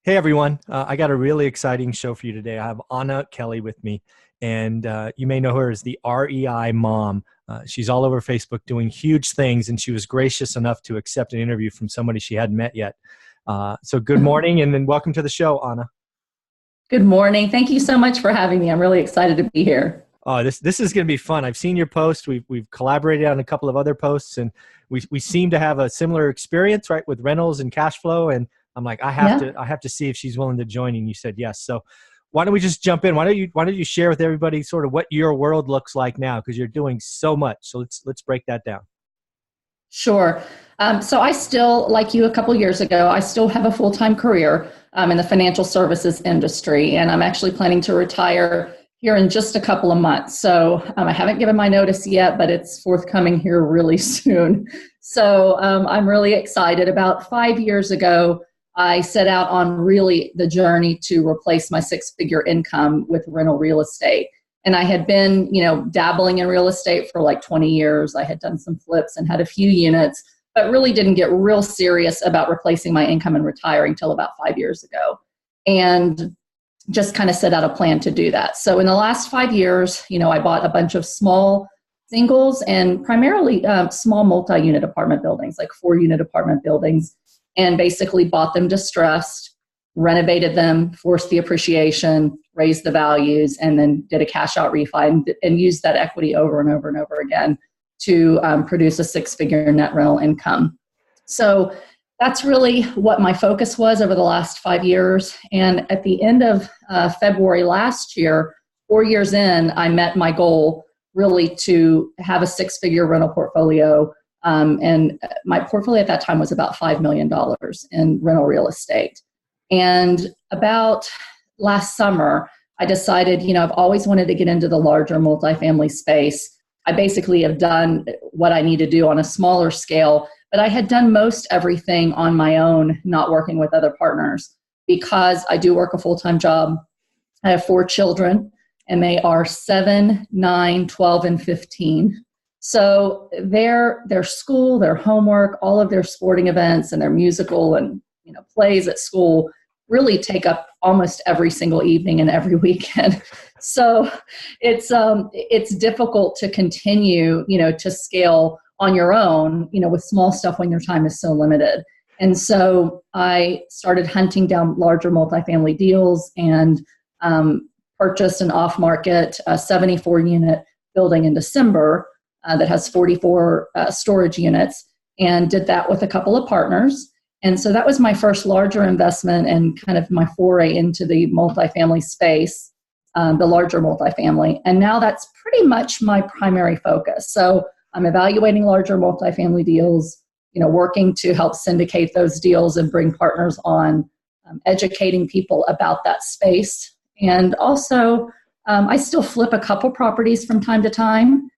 Hey everyone, I got a really exciting show for you today. I have Anna Kelly with me, and you may know her as the REI mom. She's all over Facebook doing huge things, and she was gracious enough to accept an interview from somebody she hadn't met yet. So good morning, and then welcome to the show, Anna. Good morning. Thank you so much for having me. I'm really excited to be here. Oh, this is going to be fun. I've seen your post. We've collaborated on a couple of other posts, and we seem to have a similar experience, right, with rentals and cash flow. And I'm like, I have to see if she's willing to join. And you said yes. So why don't we just jump in? Why don't you share with everybody sort of what your world looks like now, because you're doing so much. So let's break that down. Sure. So I still, like you a couple years ago, I still have a full-time career in the financial services industry, and I'm actually planning to retire here in just a couple of months. So I haven't given my notice yet, but it's forthcoming here really soon. So I'm really excited. About 5 years ago, I set out on really the journey to replace my six-figure income with rental real estate. And I had been, dabbling in real estate for like 20 years. I had done some flips and had a few units, but really didn't get real serious about replacing my income and retiring till about 5 years ago. And just kind of set out a plan to do that. So in the last 5 years, I bought a bunch of small singles and primarily small multi-unit apartment buildings, like 4-unit apartment buildings, and basically bought them distressed, renovated them, forced the appreciation, raised the values, and then did a cash out refi and used that equity over and over and over again to produce a six-figure net rental income. So that's really what my focus was over the last 5 years. And at the end of February last year, 4 years in, I met my goal really to have a six-figure rental portfolio. And my portfolio at that time was about $5 million in rental real estate. And about last summer, I decided, I've always wanted to get into the larger multifamily space. I basically have done what I need to do on a smaller scale, but I had done most everything on my own, not working with other partners, because I do work a full-time job. I have 4 children, and they are 7, 9, 12, and 15. So their school, their homework, all of their sporting events and their musical and plays at school really take up almost every single evening and every weekend. So it's difficult to continue, to scale on your own, with small stuff when your time is so limited. And so I started hunting down larger multifamily deals and purchased an off-market 74-unit building in December that has 44 storage units, and did that with a couple of partners. And so that was my first larger investment and kind of my foray into the multifamily space, the larger multifamily. And now that's pretty much my primary focus. So I'm evaluating larger multifamily deals, working to help syndicate those deals and bring partners on, educating people about that space. And also, I still flip a couple properties from time to time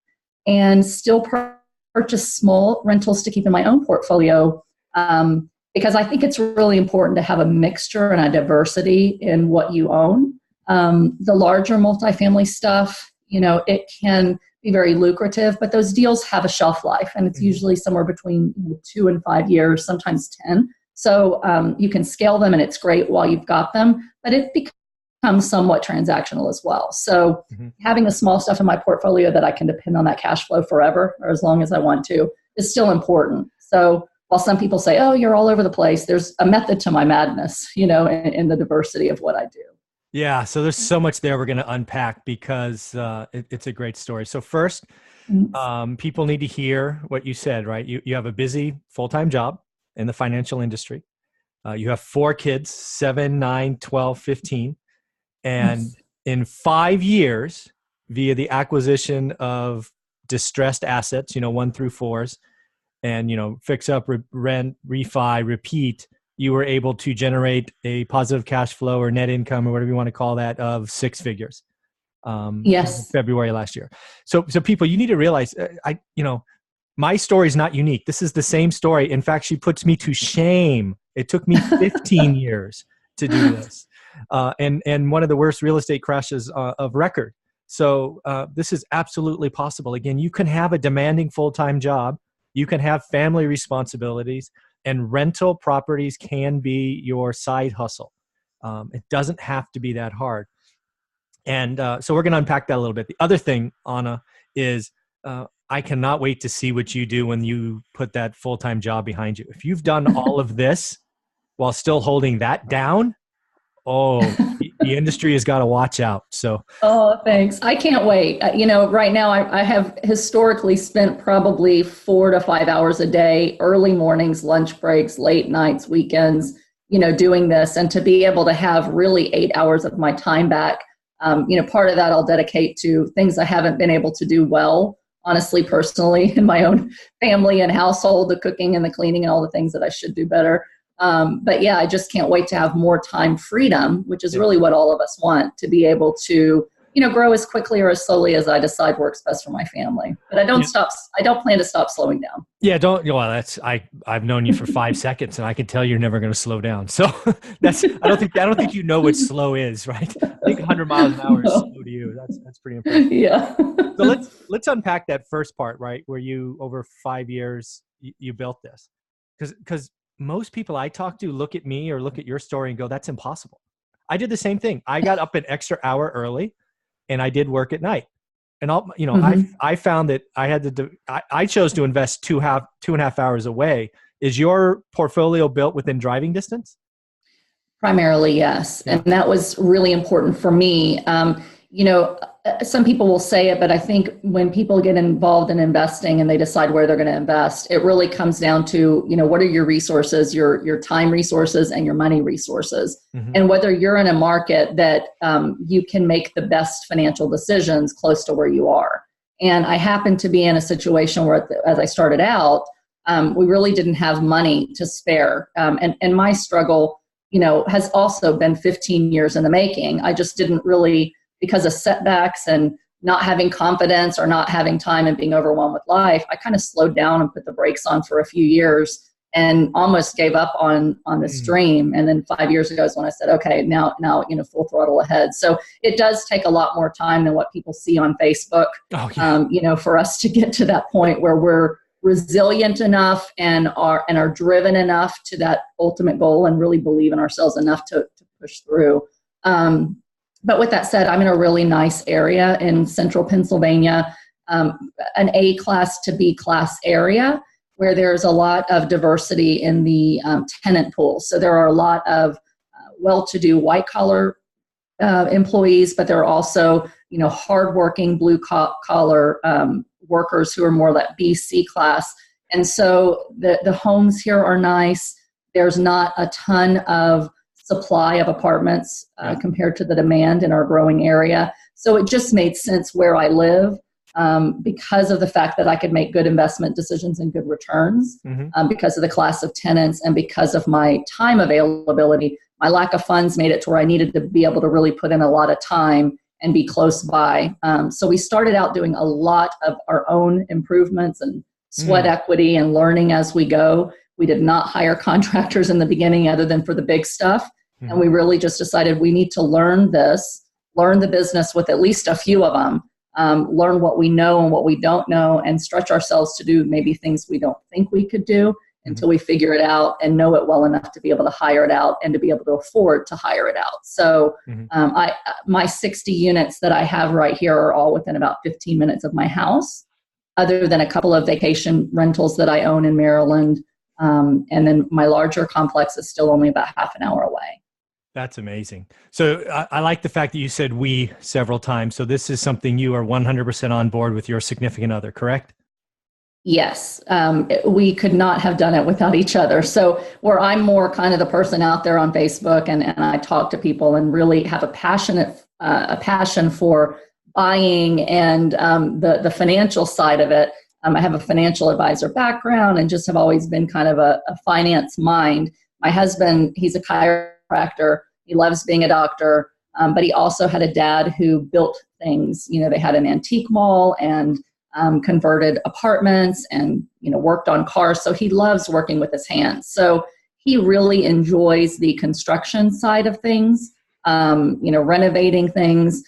and still purchase small rentals to keep in my own portfolio, because I think it's really important to have a mixture and a diversity in what you own. The larger multifamily stuff, it can be very lucrative, but those deals have a shelf life, and it's usually somewhere between 2 and 5 years, sometimes 10. So you can scale them, and it's great while you've got them, but it becomes somewhat transactional as well. So having the small stuff in my portfolio that I can depend on that cash flow forever or as long as I want to is still important. So while some people say, oh, you're all over the place, there's a method to my madness, in the diversity of what I do. Yeah, so there's so much there we're going to unpack because it's a great story. So first, people need to hear what you said, right? You have a busy full-time job in the financial industry. You have 4 kids, 7, 9, 12, 15. And in 5 years, via the acquisition of distressed assets, 1 through 4s, and, fix up, rent, refi, repeat, you were able to generate a positive cash flow or net income or whatever you want to call that of 6 figures. Yes. February last year. So people, you need to realize, my story is not unique. This is the same story. In fact, she puts me to shame. It took me 15 years to do this. And one of the worst real estate crashes of record. So this is absolutely possible. Again, you can have a demanding full-time job. You can have family responsibilities, and rental properties can be your side hustle. It doesn't have to be that hard. And so we're going to unpack that a little bit. The other thing, Anna, is I cannot wait to see what you do when you put that full-time job behind you. If you've done all of this while still holding that down, oh, the industry has got to watch out. So, oh, thanks. I can't wait. Right now I have historically spent probably 4 to 5 hours a day, early mornings, lunch breaks, late nights, weekends, doing this, and to be able to have really 8 hours of my time back. Part of that I'll dedicate to things I haven't been able to do well, honestly, personally, in my own family and household, the cooking and the cleaning and all the things that I should do better. But yeah, I just can't wait to have more time freedom, which is really what all of us want, to be able to, grow as quickly or as slowly as I decide works best for my family. But I don't plan to stop slowing down. Yeah, I've known you for 5 seconds and I can tell you're never going to slow down. So I don't think you know what slow is, right? I think 100 miles an hour is slow to you. That's pretty impressive. Yeah. So let's unpack that first part, right? Where you, over 5 years, you built this. Because most people I talk to look at me or look at your story and go, that's impossible. I did the same thing. I got up an extra hour early and I did work at night. And I found that I chose to invest 2.5 hours away. Is your portfolio built within driving distance? Primarily, yes. And that was really important for me. Some people will say it, but I think when people get involved in investing and they decide where they're going to invest, it really comes down to, what are your resources, your time resources and your money resources, and whether you're in a market that you can make the best financial decisions close to where you are. And I happened to be in a situation where, as I started out, we really didn't have money to spare. And my struggle, has also been 15 years in the making. I just didn't really, because of setbacks and not having confidence or not having time and being overwhelmed with life, I kind of slowed down and put the brakes on for a few years and almost gave up on this dream. And then 5 years ago is when I said, okay, now, full throttle ahead. So it does take a lot more time than what people see on Facebook, for us to get to that point where we're resilient enough and are driven enough to that ultimate goal and really believe in ourselves enough to push through. But with that said, I'm in a really nice area in central Pennsylvania, an A class to B class area where there's a lot of diversity in the tenant pool. So there are a lot of well-to-do white-collar employees, but there are also, hardworking blue-collar workers who are more that B, C class. And so the homes here are nice. There's not a ton of supply of apartments compared to the demand in our growing area. So it just made sense where I live because of the fact that I could make good investment decisions and good returns because of the class of tenants and because of my time availability. My lack of funds made it to where I needed to be able to really put in a lot of time and be close by. So we started out doing a lot of our own improvements and sweat equity and learning as we go. We did not hire contractors in the beginning other than for the big stuff. And we really just decided we need to learn the business with at least a few of them, learn what we know and what we don't know, and stretch ourselves to do maybe things we don't think we could do until we figure it out and know it well enough to be able to hire it out and to be able to afford to hire it out. So my 60 units that I have right here are all within about 15 minutes of my house, other than a couple of vacation rentals that I own in Maryland. And then my larger complex is still only about half an hour away. That's amazing. So I like the fact that you said we several times. So this is something you are 100% on board with your significant other, correct? Yes. We could not have done it without each other. So where I'm more kind of the person out there on Facebook and I talk to people and really have a passion for buying and the financial side of it. I have a financial advisor background and just have always been kind of a finance mind. My husband, he's a chiropractor. He loves being a doctor, but he also had a dad who built things. They had an antique mall and converted apartments and, worked on cars. So he loves working with his hands. So he really enjoys the construction side of things, renovating things.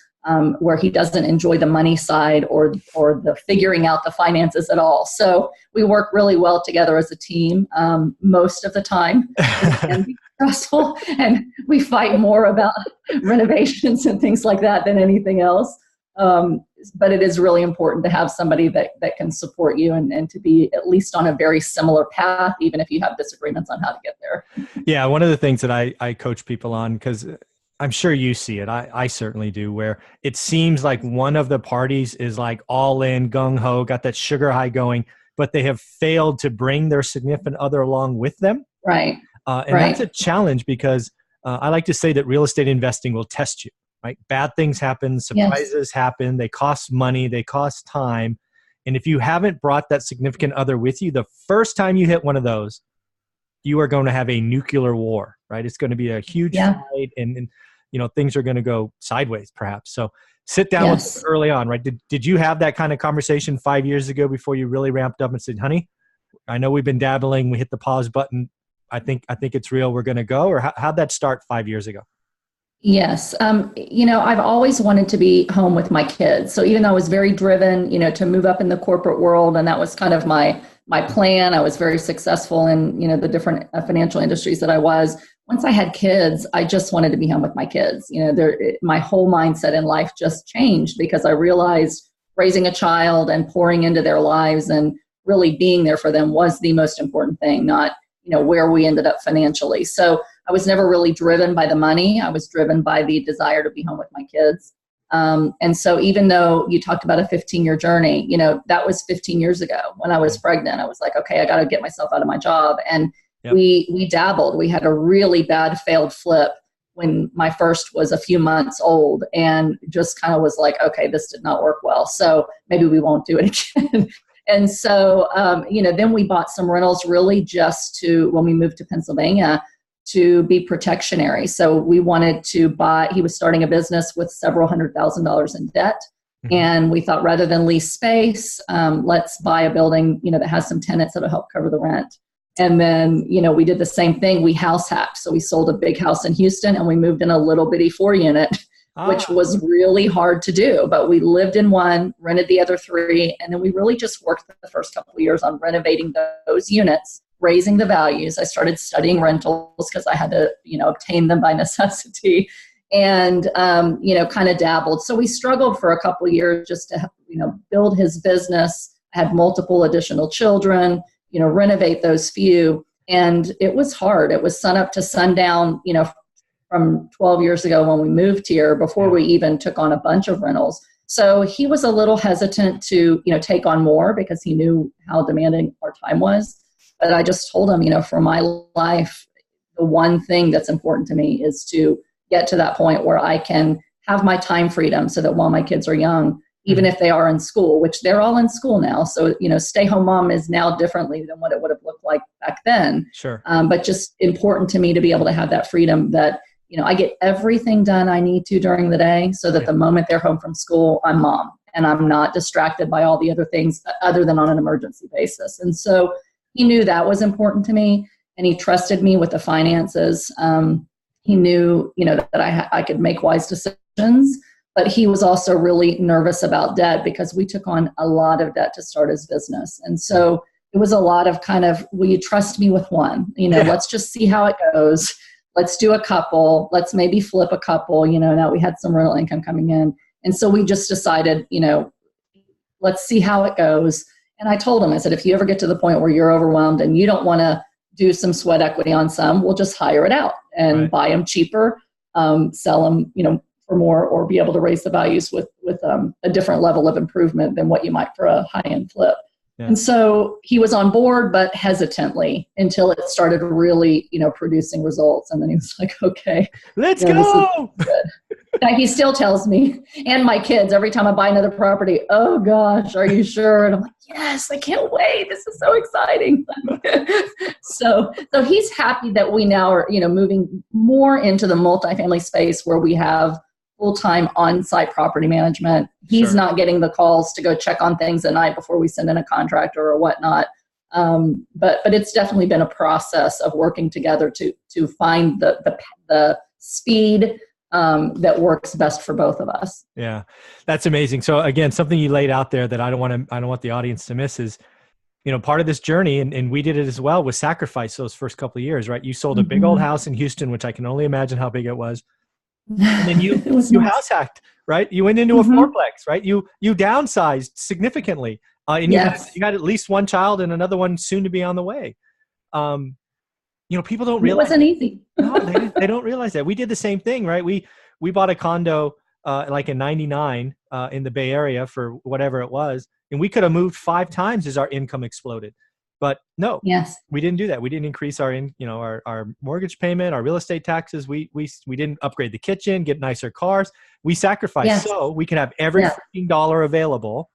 where he doesn't enjoy the money side or the figuring out the finances at all. So we work really well together as a team most of the time. It can be stressful, and we fight more about renovations and things like that than anything else. But it is really important to have somebody that can support you and to be at least on a very similar path, even if you have disagreements on how to get there. Yeah, one of the things that I coach people on, because I'm sure you see it, I certainly do, where it seems like one of the parties is like all in, gung-ho, got that sugar high going, but they have failed to bring their significant other along with them. Right. And that's a challenge because I like to say that real estate investing will test you. Right? Bad things happen, surprises happen, they cost money, they cost time. And if you haven't brought that significant other with you, the first time you hit one of those, you are going to have a nuclear war, right? It's going to be a huge fight and things are going to go sideways perhaps. So sit down with them early on, right? Did you have that kind of conversation 5 years ago before you really ramped up and said, honey, I know we've been dabbling, we hit the pause button. I think it's real, we're going to go? Or how'd that start 5 years ago? Yes. I've always wanted to be home with my kids. So even though I was very driven, to move up in the corporate world, and that was kind of my plan, I was very successful in, the different financial industries that I was. Once I had kids, I just wanted to be home with my kids. My whole mindset in life just changed because I realized raising a child and pouring into their lives and really being there for them was the most important thing, not, where we ended up financially. So I was never really driven by the money. I was driven by the desire to be home with my kids. And so even though you talked about a 15-year journey, that was 15 years ago when I was pregnant. I was like, okay, I got to get myself out of my job. And we dabbled. We had a really bad failed flip when my first was a few months old and just kind of was like, okay, this did not work well. So maybe we won't do it again. And so, then we bought some rentals really just when we moved to Pennsylvania, to be protectionary. So we wanted to buy, he was starting a business with several $100,000 in debt. Mm-hmm. And we thought rather than lease space, let's buy a building, that has some tenants that'll help cover the rent. And then, we did the same thing. We house hacked. So we sold a big house in Houston and we moved in a little bitty 4-unit, which was really hard to do. But we lived in one, rented the other 3. And then we really just worked the first couple of years on renovating those units, raising the values. I started studying rentals because I had to, obtain them by necessity and, kind of dabbled. So we struggled for a couple of years just to, build his business. I had multiple additional children, renovate those few. And it was hard. It was sun up to sundown, from 12 years ago when we moved here before we even took on a bunch of rentals. So he was a little hesitant to, take on more because he knew how demanding our time was. But I just told him, for my life, the one thing that's important to me is to get to that point where I can have my time freedom so that while my kids are young, even if they are in school, which they're all in school now. So, stay-home mom is now differently than what it would have looked like back then. Sure. But just important to me to be able to have that freedom that, I get everything done I need to during the day so that the moment they're home from school, I'm mom and I'm not distracted by all the other things other than on an emergency basis. And so he knew that was important to me and he trusted me with the finances. He knew, that I could make wise decisions, but he was also really nervous about debt because we took on a lot of debt to start his business. And so it was a lot of kind of, will you trust me with one? Let's just see how it goes. Let's do a couple. Let's maybe flip a couple. Now we had some rental income coming in. And so we just decided, let's see how it goes. And I told him, I said, if you ever get to the point where you're overwhelmed and you don't want to do some sweat equity on some, we'll just hire it out and buy them cheaper, sell them, for more, or be able to raise the values with a different level of improvement than what you might for a high-end flip. Yeah. And so he was on board, but hesitantly until it started really, producing results. And then he was like, okay, let's go. Now, he still tells me and my kids every time I buy another property, oh gosh, are you sure? And I'm like, yes, I can't wait. This is so exciting. So he's happy that we now are, moving more into the multifamily space where we have full-time on-site property management. He's not getting the calls to go check on things at night before we send in a contractor or whatnot. But it's definitely been a process of working together to find the speed that works best for both of us. Yeah, that's amazing. So again, something you laid out there that I don't want the audience to miss is, part of this journey, and we did it as well, was sacrifice those first couple of years, right? You sold a big old house in Houston, which I can only imagine how big it was. And then you nice. house hacked, right? You went into a fourplex, right? You downsized significantly. And you had at least one child and another one soon to be on the way. People don't realize it wasn't easy. No, they don't realize that. We did the same thing, right? We bought a condo like in '99 in the Bay Area for whatever it was, and we could have moved 5 times as our income exploded. But no, we didn't do that. We didn't increase our our mortgage payment, our real estate taxes. We didn't upgrade the kitchen, get nicer cars. We sacrificed so we could have every freaking dollar available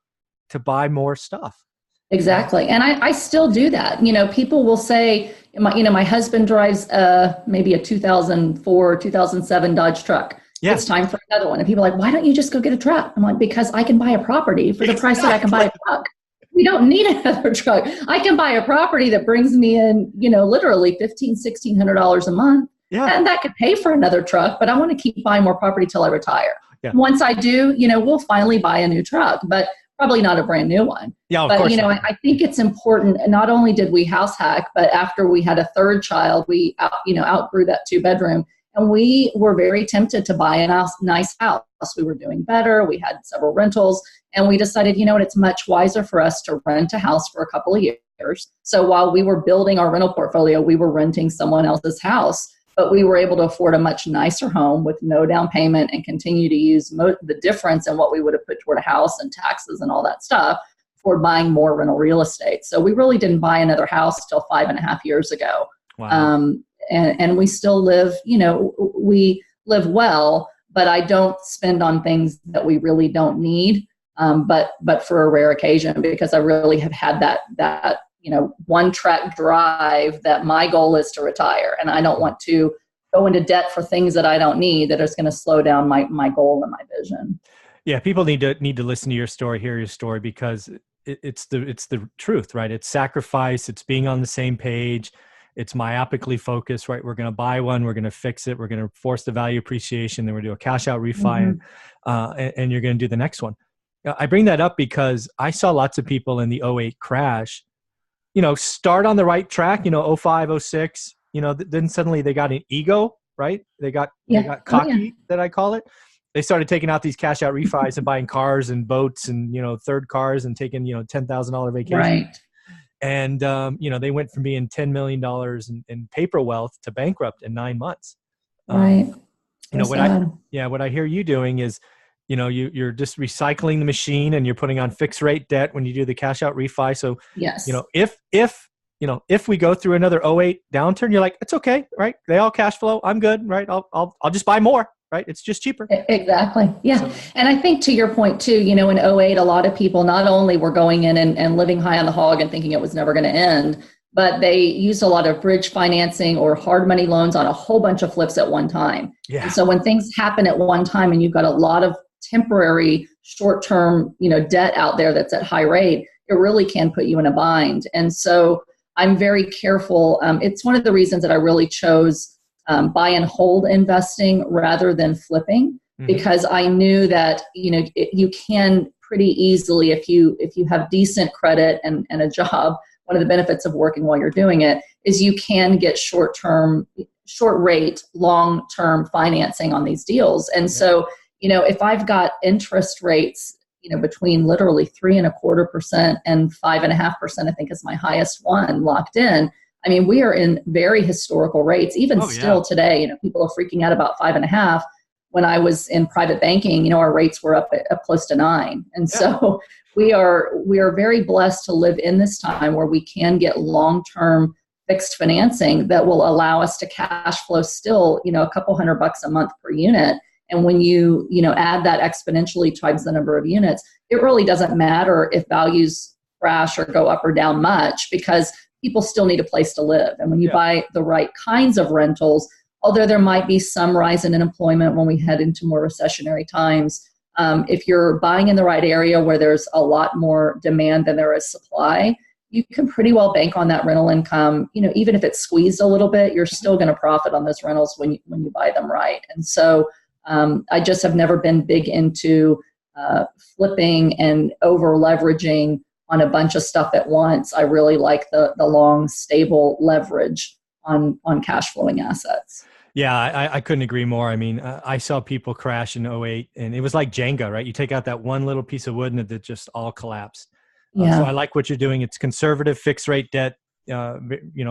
to buy more stuff. Exactly. And I still do that. People will say, my husband drives maybe a 2004, 2007 Dodge truck. Yeah. It's time for another one. And people are like, why don't you just go get a truck? I'm like, because I can buy a property for the price that I can buy a truck. We don't need another truck. I can buy a property that brings me in, literally $1,500, $1,600 a month. Yeah. And that could pay for another truck, but I want to keep buying more property till I retire. Yeah. Once I do, we'll finally buy a new truck, but probably not a brand new one. Yeah, of but course I think it's important. Not only did we house hack, but after we had a third child, we outgrew that 2-bedroom, and we were very tempted to buy a nice house. We were doing better. We had several rentals, and we decided, it's much wiser for us to rent a house for a couple of years. So while we were building our rental portfolio, we were renting someone else's house. But we were able to afford a much nicer home with no down payment and continue to use the difference in what we would have put toward a house and taxes and all that stuff for buying more rental real estate. So we really didn't buy another house till 5.5 years ago. Wow. And we still live, we live well, but I don't spend on things that we really don't need, but for a rare occasion, because I really have had that one track drive that my goal is to retire. And I don't want to go into debt for things that I don't need that is going to slow down my goal and my vision. Yeah. People need to listen to your story, hear your story, because it's the truth, right? It's sacrifice. It's being on the same page. It's myopically focused, right? We're going to buy one. We're going to fix it. We're going to force the value appreciation. Then we're going to do a cash out refi, and you're going to do the next one. I bring that up because I saw lots of people in the '08 crash, start on the right track, '05, '06, then suddenly they got an ego, right? They got cocky, that I call it. They started taking out these cash out refis and buying cars and boats and, third cars and taking, $10,000 vacations. Right. And, they went from being $10 million in paper wealth to bankrupt in 9 months. Right. What I hear you doing is, you're just recycling the machine and you're putting on fixed rate debt when you do the cash out refi. So, yes. If we go through another '08 downturn, you're like, it's okay, right? They all cash flow. I'm good, right? I'll just buy more, right? It's just cheaper. Exactly. Yeah. So, and I think to your point too, in '08, a lot of people not only were going in and living high on the hog and thinking it was never going to end, but they used a lot of bridge financing or hard money loans on a whole bunch of flips at one time. Yeah. And so when things happen at one time and you've got a lot of temporary short-term, debt out there that's at high rate, it really can put you in a bind. And so I'm very careful. It's one of the reasons that I really chose buy and hold investing rather than flipping, because I knew that, you can pretty easily, if you have decent credit and a job, one of the benefits of working while you're doing it is you can get short rate, long-term financing on these deals. And so, if I've got interest rates, between literally 3.25% and 5.5%, I think is my highest one locked in. I mean, we are in very historical rates, even still today. People are freaking out about 5.5. When I was in private banking, our rates were up close to 9. And so we are very blessed to live in this time where we can get long-term fixed financing that will allow us to cash flow still, a couple $100 a month per unit. And when you add that exponentially times the number of units, it really doesn't matter if values crash or go up or down much, because people still need a place to live. And when you buy the right kinds of rentals, although there might be some rise in unemployment when we head into more recessionary times, if you're buying in the right area where there's a lot more demand than there is supply, you can pretty well bank on that rental income. Even if it's squeezed a little bit, you're still going to profit on those rentals when you buy them right. And so I just have never been big into flipping and over leveraging on a bunch of stuff at once. I really like the long, stable leverage on cash flowing assets. Yeah, I couldn't agree more. I mean, I saw people crash in '08, and it was like Jenga, right? You take out that one little piece of wood and it just all collapsed. So I like what you're doing. It's conservative fixed rate debt,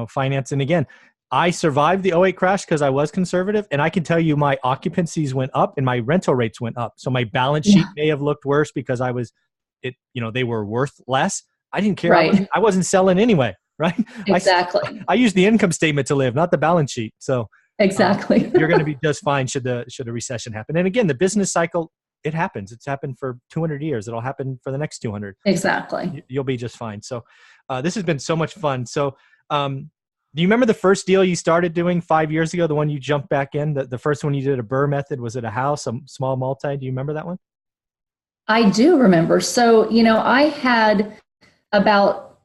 finance. And again, I survived the '08 crash because I was conservative, and I can tell you my occupancies went up and my rental rates went up. So my balance sheet may have looked worse because they were worth less. I didn't care. Right. I wasn't selling anyway, right? Exactly. I used the income statement to live, not the balance sheet. So exactly. you're going to be just fine should a recession happen. And again, the business cycle, it happens. It's happened for 200 years. It'll happen for the next 200. Exactly. You'll be just fine. So this has been so much fun. So do you remember the first deal you started doing 5 years ago, the one you jumped back in, the first one you did a BRRRR method? Was it a house, a small multi? Do you remember that one? I do remember. So, I had about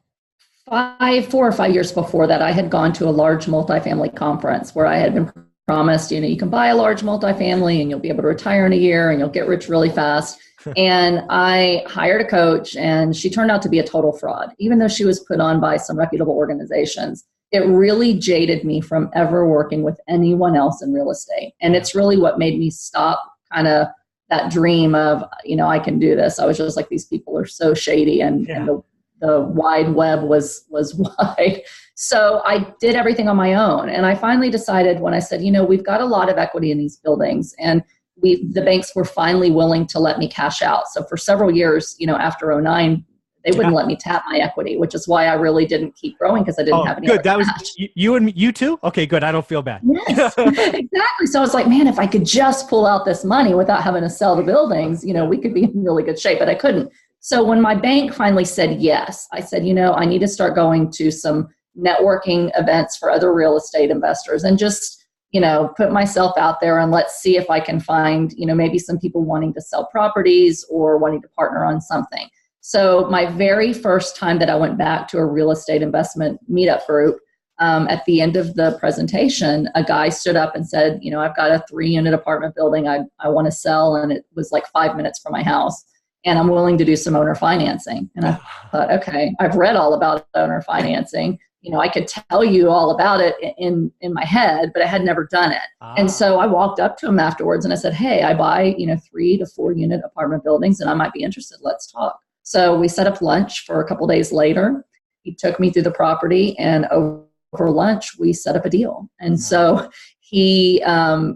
4 or 5 years before that, I had gone to a large multifamily conference where I had been promised, you can buy a large multifamily and you'll be able to retire in a year and you'll get rich really fast. And I hired a coach, and she turned out to be a total fraud, even though she was put on by some reputable organizations. It really jaded me from ever working with anyone else in real estate. And it's really what made me stop kind of that dream of, I can do this. I was just like, these people are so shady, and the wide web was wide. So I did everything on my own. And I finally decided when I said, we've got a lot of equity in these buildings, and the banks were finally willing to let me cash out. So for several years, after '09, they wouldn't let me tap my equity, which is why I really didn't keep growing, because I didn't have any. Good. That cash. Was you and you too? Okay, good. I don't feel bad. Yes, exactly. So I was like, man, if I could just pull out this money without having to sell the buildings, we could be in really good shape, but I couldn't. So when my bank finally said yes, I said, I need to start going to some networking events for other real estate investors and just, put myself out there, and let's see if I can find, maybe some people wanting to sell properties or wanting to partner on something. So my very first time that I went back to a real estate investment meetup group, at the end of the presentation, a guy stood up and said, I've got a 3-unit apartment building I want to sell, and it was like 5 minutes from my house, and I'm willing to do some owner financing. And I thought, okay, I've read all about owner financing. I could tell you all about it in my head, but I had never done it. And so I walked up to him afterwards and I said, hey, I buy, 3 to 4 unit apartment buildings, and I might be interested. Let's talk. So we set up lunch for a couple days later. He took me through the property, and over lunch, we set up a deal. And so he,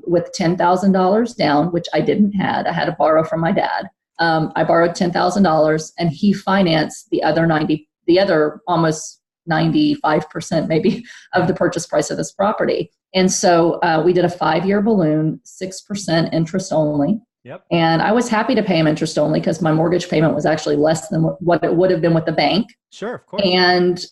with $10,000 down, which I didn't have, I had to borrow from my dad. I borrowed $10,000, and he financed the other almost 95% maybe of the purchase price of this property. And so we did a 5-year balloon, 6% interest only. Yep. And I was happy to pay him interest only because my mortgage payment was actually less than what it would have been with the bank. Sure, of course. And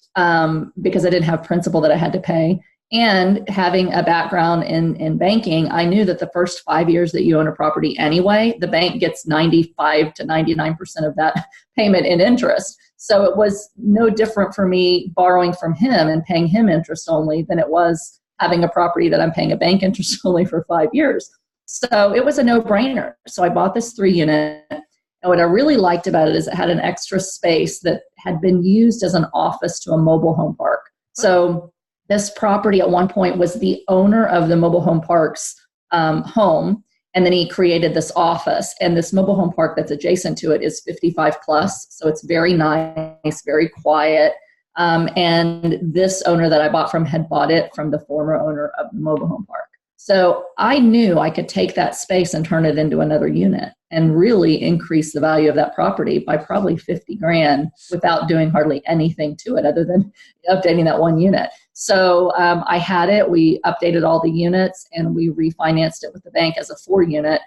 because I didn't have principal that I had to pay. And having a background in banking, I knew that the first 5 years that you own a property anyway, the bank gets 95 to 99% of that payment in interest. So it was no different for me borrowing from him and paying him interest only than it was having a property that I'm paying a bank interest only for 5 years. So it was a no-brainer. So I bought this 3-unit. And what I really liked about it is it had an extra space that had been used as an office to a mobile home park. So this property at one point was the owner of the mobile home park's home. And then he created this office, and this mobile home park that's adjacent to it is 55 plus. So it's very nice, very quiet. And this owner that I bought from had bought it from the former owner of the mobile home park. So I knew I could take that space and turn it into another unit and really increase the value of that property by probably $50,000 without doing hardly anything to it other than updating that one unit. So I had it, we updated all the units, and we refinanced it with the bank as a 4-unit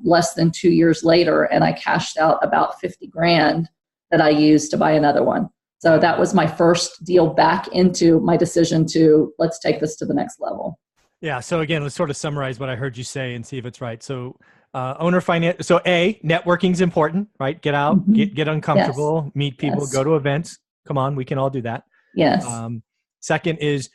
less than 2 years later. And I cashed out about $50,000 that I used to buy another one. So that was my first deal back into my decision to let's take this to the next level. Yeah. So again, let's sort of summarize what I heard you say and see if it's right. So owner finance. So networking is important, right? Get out, get uncomfortable, meet people, go to events. Come on, we can all do that. Yes. Second is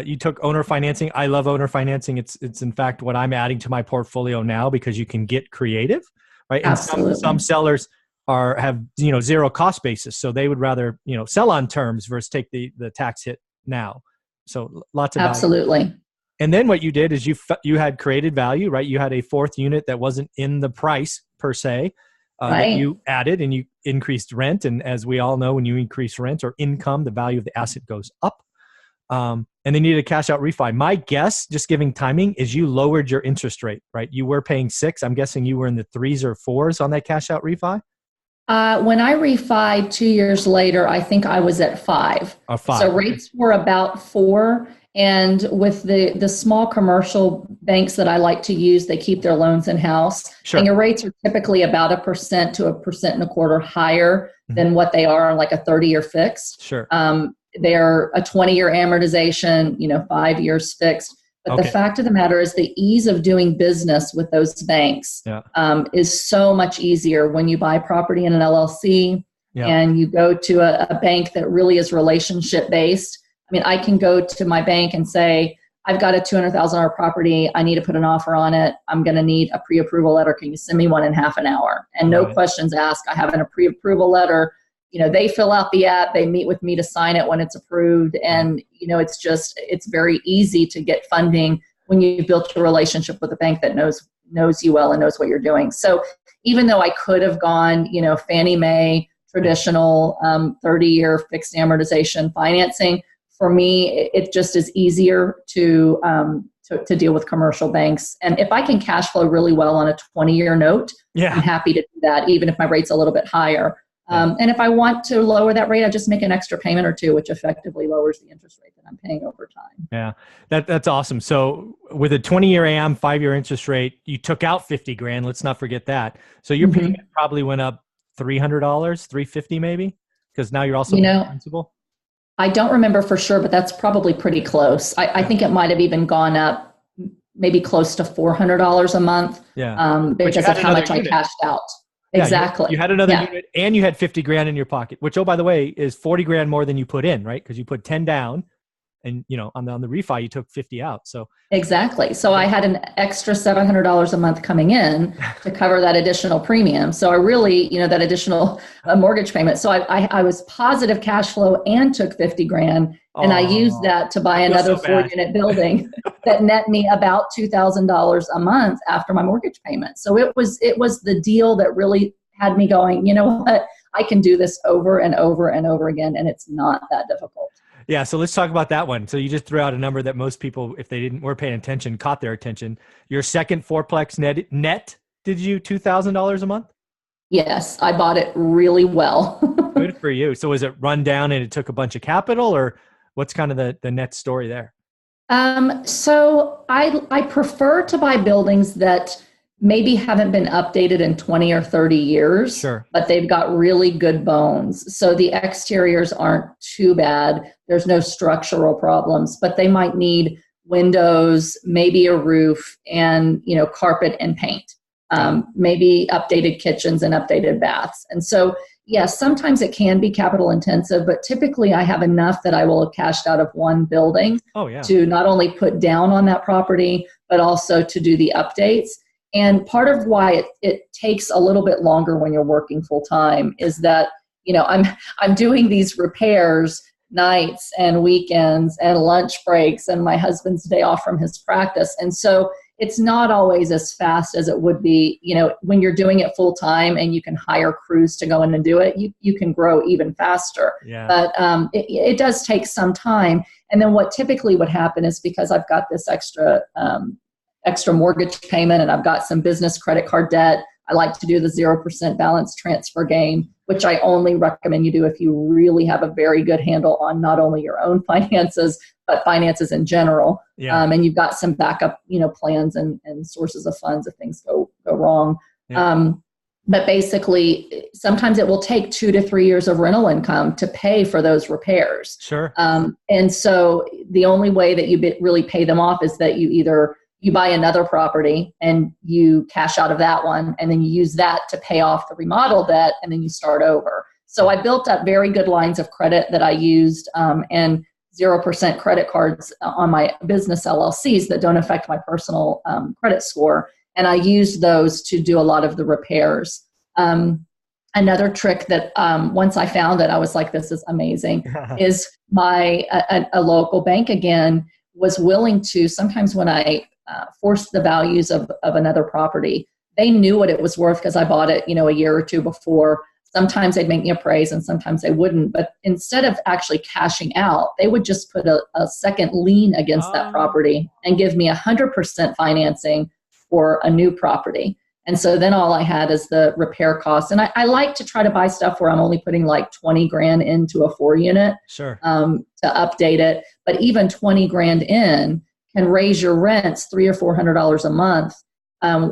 you took owner financing. I love owner financing. It's in fact what I'm adding to my portfolio now because you can get creative, right? And some Absolutely. sellers have zero cost basis, so they would rather sell on terms versus take the tax hit now. So lots of value. Absolutely. And then what you did is you had created value, right? You had a fourth unit that wasn't in the price per se, that Right. you added, and you increased rent. And as we all know, when you increase rent or income, the value of the asset goes up. And they needed a cash out refi. My guess, just giving timing, is you lowered your interest rate, right? You were paying 6. I'm guessing you were in the 3s or 4s on that cash out refi. When I refied 2 years later, I think I was at 5. Or 5. So rates were about 4. And with the small commercial banks that I like to use, they keep their loans in house. Sure. And your rates are typically about 1% to 1.25% higher than what they are on like a 30-year fixed. Sure. They're a 20-year amortization, 5 years fixed. But the fact of the matter is the ease of doing business with those banks is so much easier when you buy property in an LLC and you go to a bank that really is relationship based. I mean, I can go to my bank and say, I've got a $200,000 property. I need to put an offer on it. I'm going to need a pre-approval letter. Can you send me one in half an hour? And no questions asked. I have a pre-approval letter. They fill out the app. They meet with me to sign it when it's approved. And, it's very easy to get funding when you've built a relationship with a bank that knows you well and knows what you're doing. So even though I could have gone, Fannie Mae, traditional 30-year fixed amortization financing, for me, it just is easier to deal with commercial banks. And if I can cash flow really well on a 20-year note, I'm happy to do that, even if my rate's a little bit higher. And if I want to lower that rate, I just make an extra payment or two, which effectively lowers the interest rate that I'm paying over time. Yeah, that's awesome. So with a 20-year AM, 5-year interest rate, you took out $50,000. Let's not forget that. So your payment probably went up $300, $350 maybe, because now you're also paying principal. I don't remember for sure, but that's probably pretty close. I think it might have even gone up maybe close to $400 a month because of how much I cashed out. Yeah, exactly. You had another unit and you had $50,000 in your pocket, which, oh, by the way, is $40,000 more than you put in, right? Because you put 10 down and, on the refi, you took 50 out. So exactly. So I had an extra $700 a month coming in to cover that additional premium. So I really, that additional mortgage payment. So I was positive cash flow and took $50,000. And I used that to buy another 4-unit building that net me about $2,000 a month after my mortgage payment. So it was the deal that really had me going, you know what, I can do this over and over and over again, and it's not that difficult. Yeah, so let's talk about that one. So you just threw out a number that most people, if they weren't paying attention, caught their attention. Your second fourplex net did you $2,000 a month? Yes, I bought it really well. Good for you. So was it run down and it took a bunch of capital, or what's kind of the net story there? So I prefer to buy buildings that maybe haven't been updated in 20 or 30 years, but they've got really good bones. So the exteriors aren't too bad. There's no structural problems, but they might need windows, maybe a roof, and carpet and paint. Maybe updated kitchens and updated baths. And so, yes, sometimes it can be capital intensive, but typically I have enough that I will have cashed out of one building to not only put down on that property, but also to do the updates. And part of why it takes a little bit longer when you're working full time is that, I'm doing these repairs nights and weekends and lunch breaks and my husband's day off from his practice. And so it's not always as fast as it would be, when you're doing it full time and you can hire crews to go in and do it, you can grow even faster. Yeah. But it does take some time. And then what typically would happen is because I've got this extra mortgage payment and I've got some business credit card debt, I like to do the 0% balance transfer game, which I only recommend you do if you really have a very good handle on not only your own finances, but finances in general. Yeah. And you've got some backup, plans and sources of funds if things go wrong. Yeah. But basically, sometimes it will take 2 to 3 years of rental income to pay for those repairs. Sure. And so the only way that you really pay them off is that you buy another property and you cash out of that one, and then you use that to pay off the remodel debt, and then you start over. So I built up very good lines of credit that I used, and 0% credit cards on my business LLCs that don't affect my personal credit score. And I used those to do a lot of the repairs. Another trick that once I found it, I was like, this is amazing, is a local bank again was willing to, sometimes when I forced the values of another property, they knew what it was worth because I bought it, a year or two before. Sometimes they'd make me appraise and sometimes they wouldn't. But instead of actually cashing out, they would just put a second lien against that property and give me 100% financing for a new property. And so then all I had is the repair costs. And I like to try to buy stuff where I'm only putting like 20 grand into a 4-unit Sure. To update it. But even 20 grand in can raise your rents $300 or $400 a month.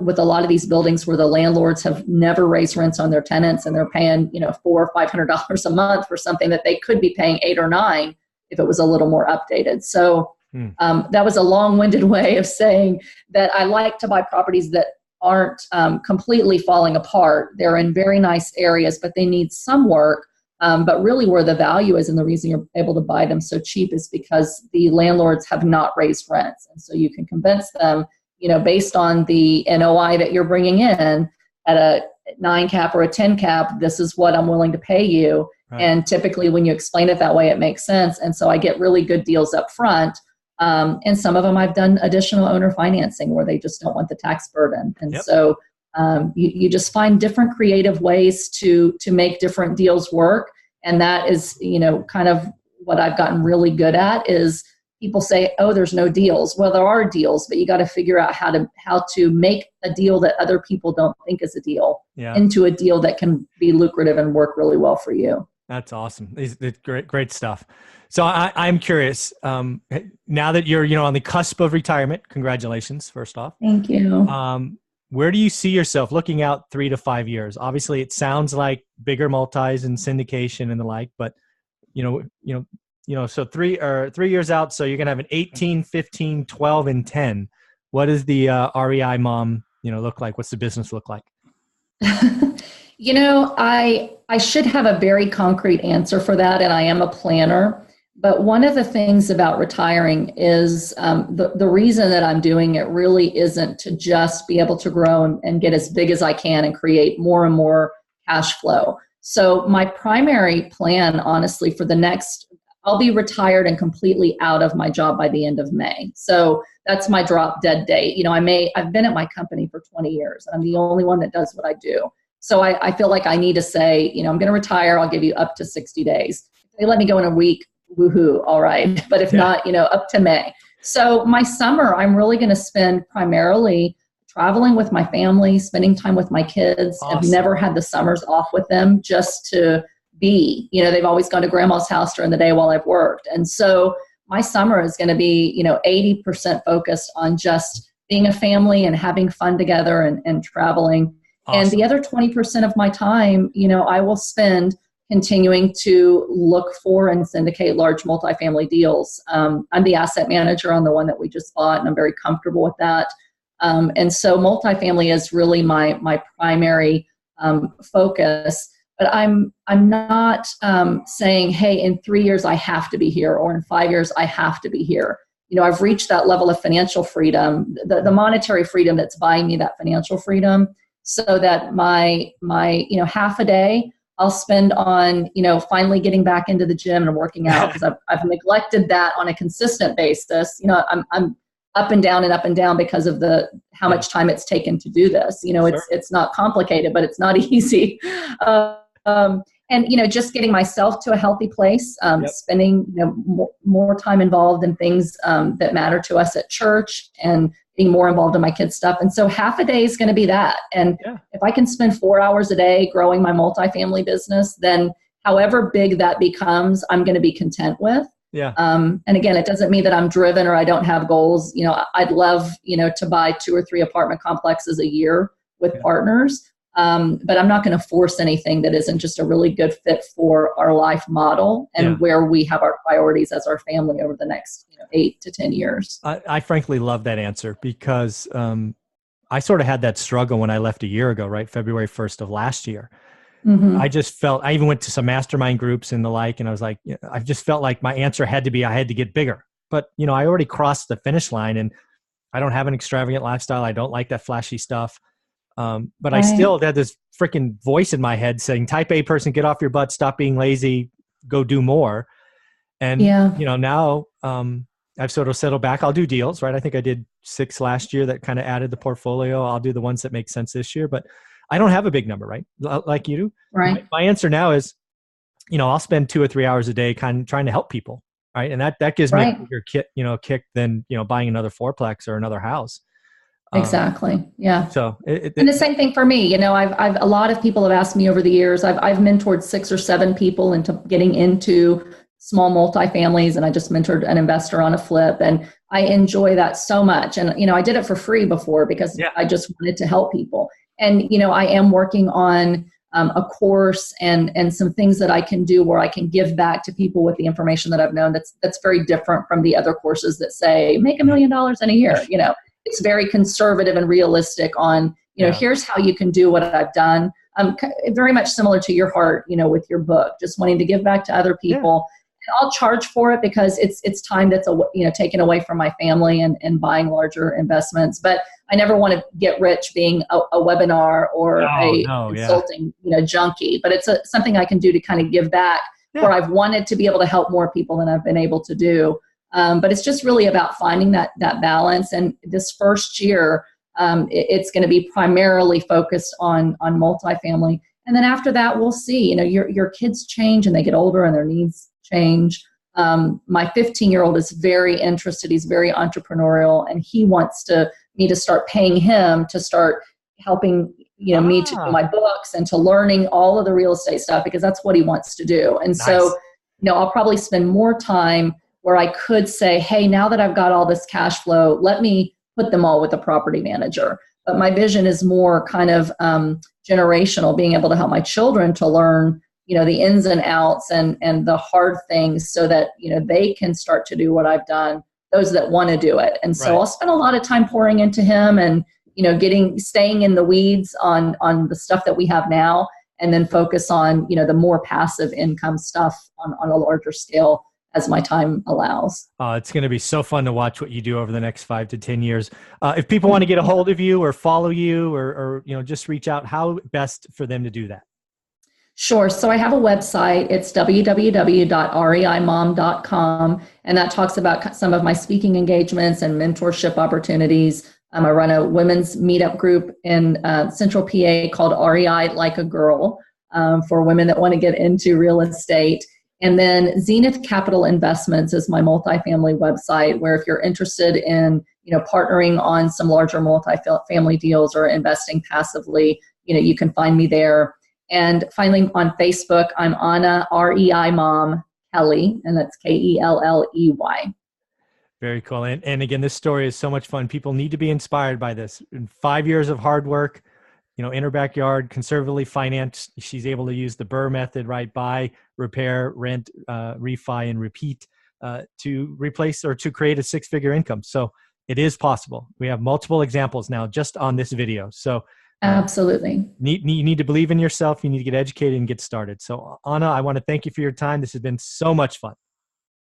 With a lot of these buildings where the landlords have never raised rents on their tenants and they're paying, $400 or $500 a month for something that they could be paying $800 or $900 if it was a little more updated. So that was a long-winded way of saying that I like to buy properties that aren't completely falling apart. They're in very nice areas, but they need some work. But really where the value is and the reason you're able to buy them so cheap is because the landlords have not raised rents. And so you can convince them, based on the NOI that you're bringing in at a 9 cap or a 10 cap, this is what I'm willing to pay you. Right. And typically when you explain it that way, it makes sense. And so I get really good deals up front. And some of them I've done additional owner financing where they just don't want the tax burden. And so you just find different creative ways to make different deals work. And that is, kind of what I've gotten really good at is people say, oh, there's no deals. Well, there are deals, but you got to figure out how to make a deal that other people don't think is a deal into a deal that can be lucrative and work really well for you. That's awesome. It's great stuff. So I'm curious, now that you're, on the cusp of retirement, congratulations, first off. Thank you. Where do you see yourself looking out 3 to 5 years? Obviously it sounds like bigger multis and syndication and the like, but so 3 years out, so you're going to have an 18, 15, 12, and 10. What does the REI mom, look like? What's the business look like? I should have a very concrete answer for that, and I am a planner. But one of the things about retiring is the reason that I'm doing it really isn't to just be able to grow and get as big as I can and create more and more cash flow. So my primary plan, honestly, for the next, I'll be retired and completely out of my job by the end of May. So that's my drop dead date. I've been at my company for 20 years. And I'm the only one that does what I do. So I feel like I need to say, I'm going to retire. I'll give you up to 60 days. If they let me go in a week, woohoo, all right. But if not, up to May. So my summer, I'm really going to spend primarily traveling with my family, spending time with my kids. Awesome. I've never had the summers off with them just to be, they've always gone to grandma's house during the day while I've worked. And so my summer is going to be, 80% focused on just being a family and having fun together and traveling. Awesome. And the other 20% of my time, I will spend continuing to look for and syndicate large multifamily deals. I'm the asset manager on the one that we just bought, and I'm very comfortable with that. And so multifamily is really my primary focus. But I'm not saying, hey, in 3 years I have to be here, or in 5 years I have to be here. I've reached that level of financial freedom, the monetary freedom that's buying me that financial freedom, so that my half a day I'll spend on, finally getting back into the gym and working out, because I've neglected that on a consistent basis. I'm up and down because of how much time it's taken to do this. Sure. It's not complicated, but it's not easy. And, just getting myself to a healthy place, spending more time involved in things that matter to us at church, and being more involved in my kids' stuff. And so half a day is going to be that. And if I can spend 4 hours a day growing my multifamily business, then however big that becomes, I'm going to be content with. Yeah. And again, it doesn't mean that I'm driven or I don't have goals. I'd love, to buy 2 or 3 apartment complexes a year with partners. But I'm not going to force anything that isn't just a really good fit for our life model and where we have our priorities as our family over the next 8 to 10 years. I frankly love that answer, because I sort of had that struggle when I left a year ago, right? February 1st of last year. Mhm. I just felt, I even went to some mastermind groups and the like, and I was like, I just felt like my answer had to be, I had to get bigger. But, I already crossed the finish line, and I don't have an extravagant lifestyle. I don't like that flashy stuff. But I Right. still had this freaking voice in my head saying, type A person, get off your butt, stop being lazy, go do more. And, Yeah. now I've sort of settled back. I'll do deals, right? I think I did 6 last year that kind of added the portfolio. I'll do the ones that make sense this year, but I don't have a big number, right? Like you do. Right. My answer now is, I'll spend 2 or 3 hours a day kind of trying to help people, right? And that gives me a Right. bigger kick than, buying another fourplex or another house. Exactly. Yeah. So And the same thing for me. I've a lot of people have asked me over the years. I've mentored 6 or 7 people into getting into small multifamilies, and I just mentored an investor on a flip, and I enjoy that so much. And I did it for free before because yeah, I just wanted to help people. And I am working on a course and some things that I can do where I can give back to people with the information that I've known. That's very different from the other courses that say make $1 million in a year. It's very conservative and realistic on, yeah, here's how you can do what I've done. Very much similar to your heart, with your book, just wanting to give back to other yeah, people. And I'll charge for it because it's time that's taken away from my family and buying larger investments. But I never want to get rich being a webinar or a no, yeah, consulting, junkie. But it's something I can do to kind of give back yeah, where I've wanted to be able to help more people than I've been able to do. But it's just really about finding that balance. And this first year, it's going to be primarily focused on multifamily. And then after that, we'll see. Your kids change and they get older and their needs change. My 15-year-old is very interested. He's very entrepreneurial, and he wants me to start paying him to start helping me to do my books and to learning all of the real estate stuff, because that's what he wants to do. And nice. so, I'll probably spend more time where I could say, hey, now that I've got all this cash flow, let me put them all with a property manager. But my vision is more kind of generational, being able to help my children to learn, the ins and outs and the hard things so that, they can start to do what I've done, those that want to do it. And so Right. I'll spend a lot of time pouring into him and, staying in the weeds on the stuff that we have now, and then focus on, the more passive income stuff on a larger scale as my time allows. It's going to be so fun to watch what you do over the next 5 to 10 years. If people want to get a hold of you or follow you or just reach out, how best for them to do that? Sure. So I have a website. It's www.reimom.com, and that talks about some of my speaking engagements and mentorship opportunities. I run a women's meetup group in Central PA called REI Like a Girl, for women that want to get into real estate. And then Zenith Capital Investments is my multifamily website, where if you're interested in, partnering on some larger multifamily deals or investing passively, you can find me there. And finally, on Facebook, I'm Anna REI Mom Kelley, and that's Kelley. Very cool. And again, this story is so much fun. People need to be inspired by this. In 5 years of hard work, in her backyard, conservatively financed, she's able to use the BRRRR method, right? Buy, repair, rent, refi, and repeat to replace or to create a 6-figure income. So it is possible. We have multiple examples now just on this video. So Absolutely. you need to believe in yourself. You need to get educated and get started. So Anna, I want to thank you for your time. This has been so much fun.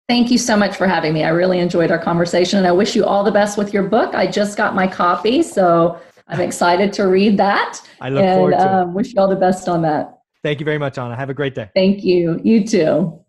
Thank you so much for having me. I really enjoyed our conversation, and I wish you all the best with your book. I just got my copy, so I'm excited to read that. I look forward to it. Wish you all the best on that. Thank you very much, Anna. Have a great day. Thank you. You too.